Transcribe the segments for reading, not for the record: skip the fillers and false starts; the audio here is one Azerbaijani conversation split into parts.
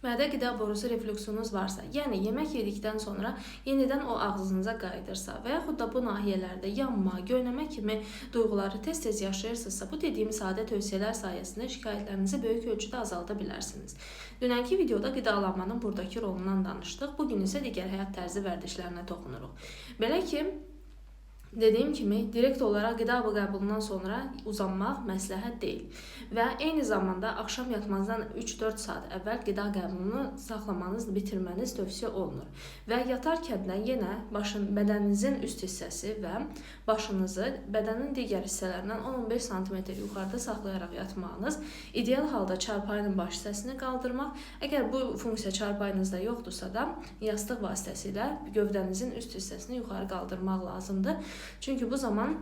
Mədə qida borusu reflüksunuz varsa, yəni yemək yedikdən sonra yenidən o ağzınıza qayıdırsa və yaxud da bu nahiyələrdə yanma, göynəmə kimi duyğuları tez-tez yaşayırsınızsa, bu dediyim sadə tövsiyələr sayəsində şikayətlərinizi böyük ölçüdə azalda bilərsiniz. Dünənki videoda qidalanmanın buradakı rolundan danışdıq. Bugün isə digər həyat tərzi vərdişlərinə toxunuruq. Belə ki, dediyim kimi, direkt olaraq qida qəbulundan sonra uzanmaq məsləhət deyil və eyni zamanda axşam yatmazdan 3-4 saat əvvəl qida qəbulunu saxlamanız, bitirməniz tövsiyə olunur. Və yatarkən də yenə bədəninizin üst hissəsi və başınızı bədənin digər hissələrindən 10-15 cm yuxarıda saxlayaraq yatmağınız, ideal halda çarpayının baş hissəsini qaldırmaq, əgər bu funksiya çarpayınızda yoxdursa da, yastıq vasitəsilə gövdənizin üst hissəsini yuxarı qaldırmaq lazımdır. Çünki bu zaman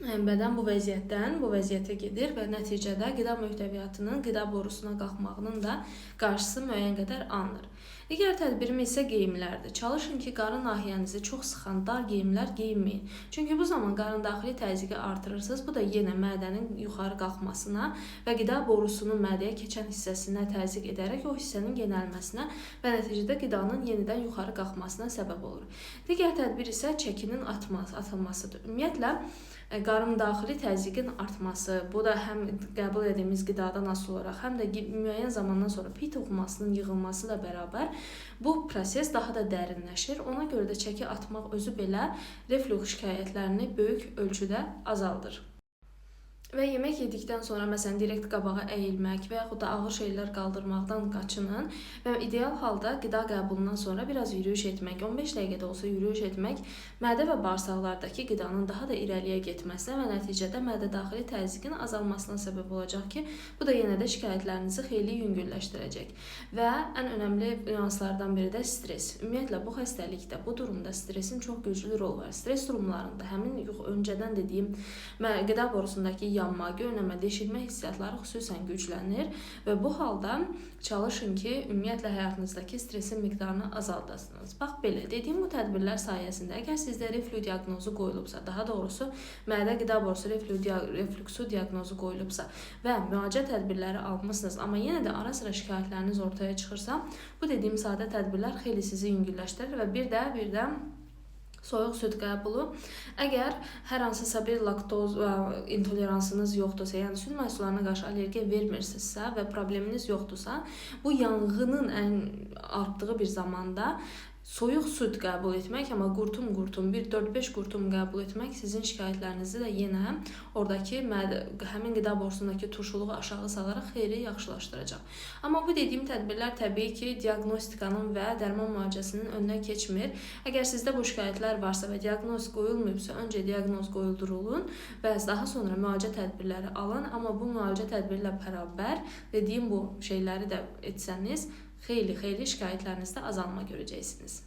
bədən bu vəziyyətə gedir və nəticədə qida möhtəviyyatının qida borusuna qalxmağının da qarşısı müəyyən qədər alınır. Digər tədbirimiz isə geyimlərdir. Çalışın ki, qarın nahiyənizi çox sıxan dar geyimlər geyinməyin. Çünki bu zaman qarındaxili təzyiqi artırırsınız. Bu da yenə mədənin yuxarı qalxmasına və qida borusunun mədəyə keçən hissəsinə təzyiq edərək o hissənin genəlməsinə və nəticədə qidanın yenidən yuxarı qalxmasına səbəb olur. Digər tədbir isə çəkinin atılmasıdır. Ümumiyyətlə, qarındaxili təzyiqin artması, bu da həm qəbul etdiyimiz qidadan asılı olaraq, həm də müəyyən zamandan sonra pi toxumasının yığılması ilə bərabər bu proses daha da dərinləşir. Ona görə də çəki atmaq özü belə reflüks şikayətlərini böyük ölçüdə azaldır. Və yemək yedikdən sonra, məsələn, direkt qabağa əyilmək və yaxud da ağır şeylər qaldırmaqdan qaçının və ideal halda qida qəbulundan sonra biraz yürüyüş etmək, 15 dəqiqədə olsa yürüyüş etmək, mədə və bağırsaqlardakı qidanın daha da irəliyə getməsinə və nəticədə mədə daxili təzyiqin azalmasına səbəb olacaq ki, bu da yenə də şikayətlərinizi xeyli yüngülləşdirəcək. Və ən önəmli nüanslardan biri də stres. Ümumiyyətlə, bu xəstəlikdə, bu durumda stresin çox güclü rol var. Stres durumlarında həmin öncədən dediyim qida borusundakı yanma, göynəmə, deşilmə hissiyatları xüsusən güclənir və bu halda çalışın ki, ümumiyyətlə həyatınızdakı stresin miqdarını azaldasınız. Bax belə, dediyim bu tədbirlər sayəsində əgər sizdə reflü diaqnozu qoyulubsa, daha doğrusu mədə qida borusu reflüksu diaqnozu qoyulubsa və müalicə tədbirləri almışsınız, amma yenə də ara sıra şikayətləriniz ortaya çıxırsa, bu dediyim sadə tədbirlər xeyli sizi yüngülləşdirir və bir də soyuq süd qəbulu. Əgər hər hansısa bir laktoz intoleransınız yoxdursa, yəni süd məhsullarına qarşı allergiya vermirsinizsə və probleminiz yoxdursa, bu yanğının ən artdığı bir zamanda soyuq süd qəbul etmək, amma qurtum, bir 4-5 qurtum qəbul etmək sizin şikayətlərinizi də yenə oradakı həmin qida borusundakı turşuluğu aşağı salaraq xeyli yaxşılaşdıracaq. Amma bu dediyim tədbirlər təbii ki, diaqnostikanın və dərman müalicəsinin önünə keçmir. Əgər sizdə bu şikayətlər varsa və diaqnoz qoyulmayıbsa, öncə diaqnoz qoyuldurulun və daha sonra müalicə tədbirləri alın. Amma bu müalicə tədbirlə bərabər dediyim bu şeyləri də etsəniz, xeyli şikayətlərinizdə azalma görəcəksiniz.